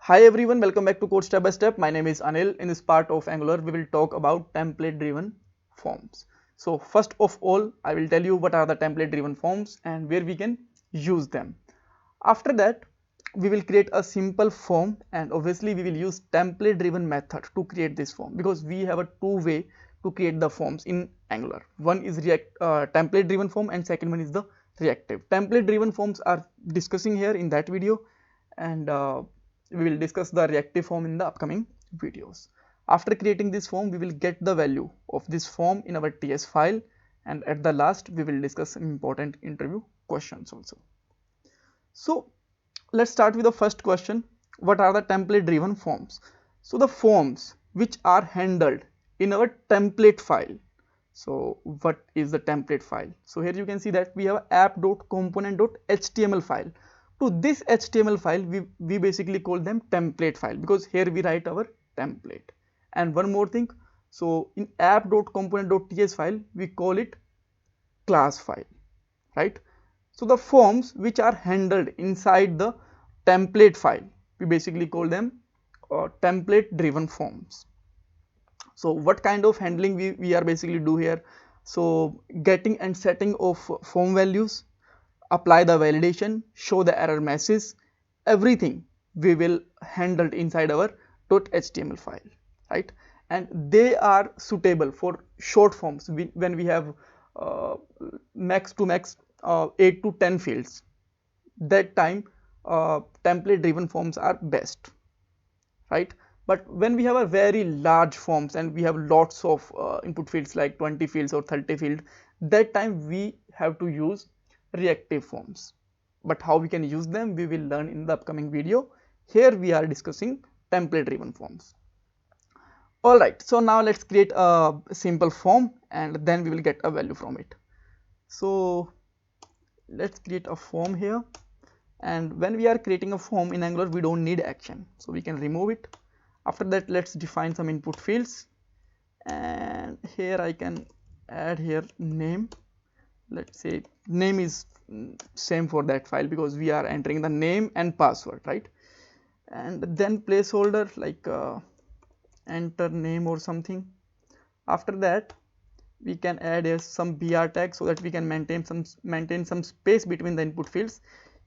Hi everyone, welcome back to Code Step by Step. My name is Anil. In this part of Angular, we will talk about template driven forms. So first of all, I will tell you what are the template driven forms and where we can use them. After that, we will create a simple form, and obviously we will use template driven method to create this form because we have a two-way to create the forms in Angular. One is template driven form and second one is the reactive. Template driven forms are discussing here in that video, and we will discuss the reactive form in the upcoming videos. After creating this form, we will get the value of this form in our TS file, and at the last we will discuss some important interview questions also. So let's start with the first question. What are the template driven forms? So the forms which are handled in our template file. So what is the template file? So here you can see that we have app.component.html file. To this HTML file, we basically call them template file because here we write our template. And one more thing, so in app.component.ts file, we call it class file, right? So the forms which are handled inside the template file, we basically call them template driven forms. So what kind of handling we are basically do here? So getting and setting of form values, apply the validation, show the error message, everything we will handle inside our .html file, right? And they are suitable for short forms when we have max to max 8 to 10 fields. That time template driven forms are best, right? But when we have a very large forms and we have lots of input fields like 20 fields or 30 fields, that time we have to use reactive forms. But how we can use them, we will learn in the upcoming video. Here we are discussing template driven forms. All right, so now let's create a simple form and then we will get a value from it. So let's create a form here, and when we are creating a form in Angular, we don't need action, so we can remove it. After that, let's define some input fields, and here I can add here name. Let's say name is same for that file because we are entering the name and password, right? And then placeholder like enter name or something. After that, we can add some br tag so that we can maintain some space between the input fields.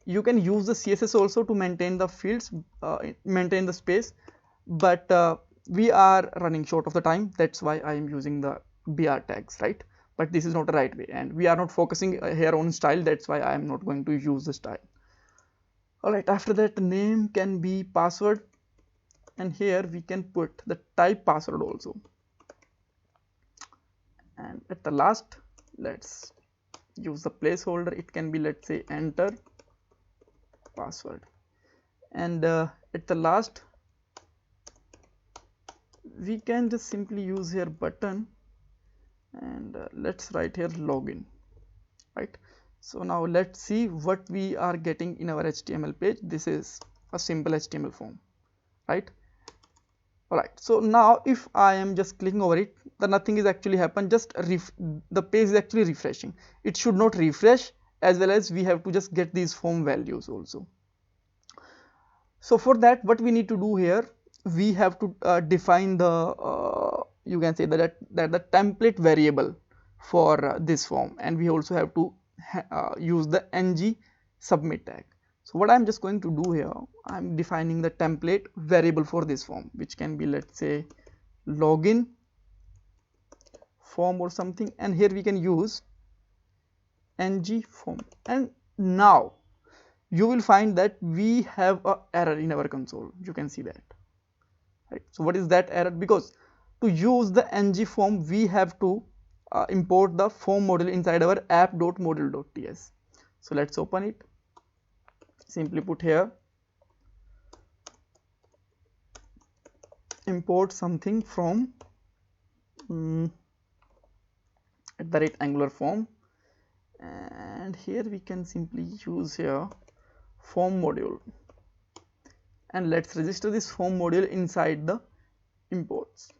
You can use the CSS also to maintain the fields, maintain the space, but we are running short of the time. That's why I am using the br tags, right? But this is not the right way, and we are not focusing here on style. That's why I am not going to use the style. All right, after that, the name can be password, and here we can put the type password also. And at the last, let's use the placeholder. It can be, let's say, enter password, and at the last we can just simply use here button, and let's write here login, right? So now let's see what we are getting in our HTML page. This is a simple HTML form, right? All right, so now if I am just clicking over it, then nothing is actually happened. Just the page is actually refreshing. It should not refresh, as well as we have to just get these form values also. So for that, what we need to do here, we have to define the you can say that the template variable for this form, and we also have to use the ng submit tag. So what I'm just going to do here, I'm defining the template variable for this form, which can be, let's say, login form or something, and here we can use ng form. And now you will find that we have a error in our console. You can see that, right? So what is that error? Because to use the ng form, we have to import the form module inside our app.module.ts. So let's open it. Simply put here, import something from @Angular form, and here we can simply use here form module, and let's register this form module inside the imports.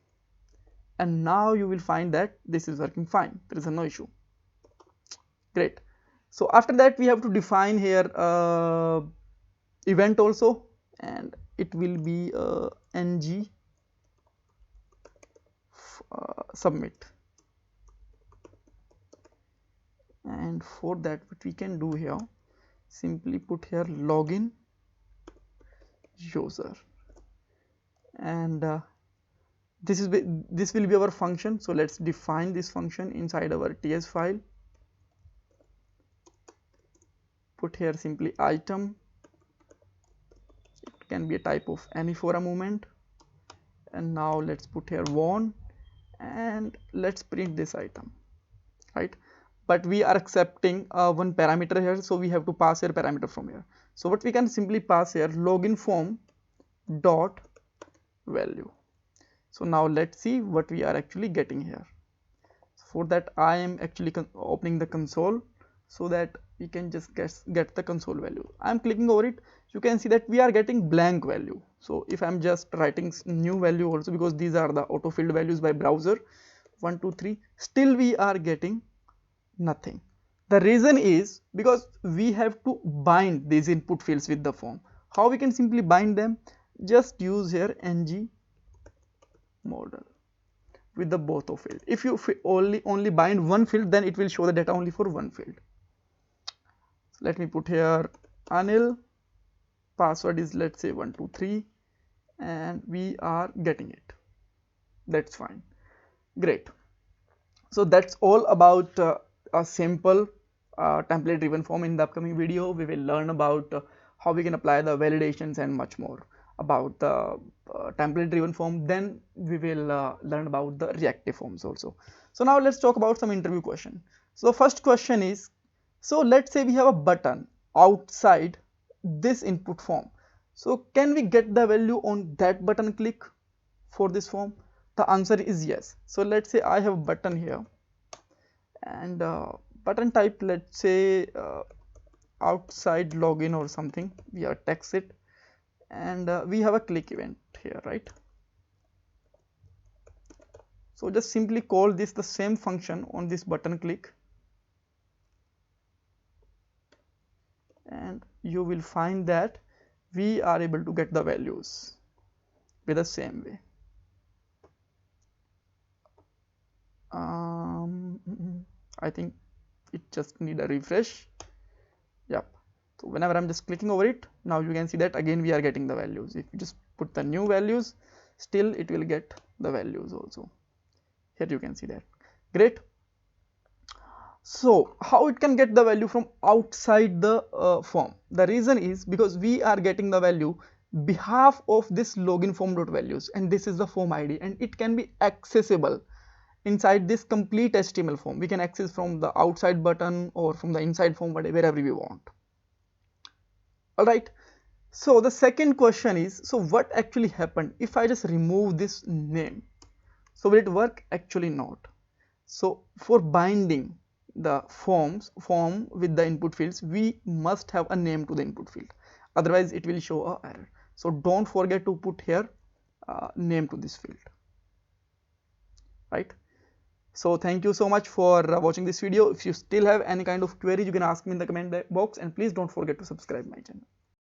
And now you will find that this is working fine. There is no issue. Great. So after that, we have to define here event also, and it will be ng submit. And for that, what we can do here, simply put here login user, and this will be our function. So let's define this function inside our TS file. Put here simply item, it can be a type of any for a moment, and now let's put here won, and let's print this item, right? But we are accepting one parameter here, so we have to pass here parameter from here. So what we can simply pass here, login form dot value. So now let's see what we are actually getting here. For that, I am actually opening the console so that we can just get the console value. I am clicking over it. You can see that we are getting blank value. So if I'm just writing new value also, because these are the auto-filled values by browser 1 2 3, still we are getting nothing. The reason is because we have to bind these input fields with the form. How we can simply bind them? Just use here ng model with the both of field. If you only bind one field, then it will show the data only for one field. So let me put here Anil, password is let's say 1 2 3, and we are getting it. That's fine. Great. So that's all about a simple template driven form. In the upcoming video, we will learn about how we can apply the validations and much more about the template driven form. Then we will learn about the reactive forms also. So now let's talk about some interview question. So first question is, so let's say we have a button outside this input form. So can we get the value on that button click for this form? The answer is yes. So let's say I have a button here, and button type, let's say outside login or something, we are text it, and we have a click event here, right? So just simply call this the same function on this button click, and you will find that we are able to get the values with the same way. I think it just need a refresh. Yep. So whenever I'm just clicking over it, now you can see that again we are getting the values. If you just put the new values, still it will get the values also. Here you can see that. Great. So how it can get the value from outside the form? The reason is because we are getting the value behalf of this login form dot values, and this is the form ID, and it can be accessible inside this complete HTML form. We can access from the outside button or from the inside form, wherever we want. All right. So the second question is, so what actually happened if I just remove this name? So will it work? Actually not. So for binding the form with the input fields, we must have a name to the input field, otherwise it will show a error. So don't forget to put here name to this field, right? So thank you so much for watching this video. If you still have any kind of queries, you can ask me in the comment box, and please don't forget to subscribe my channel.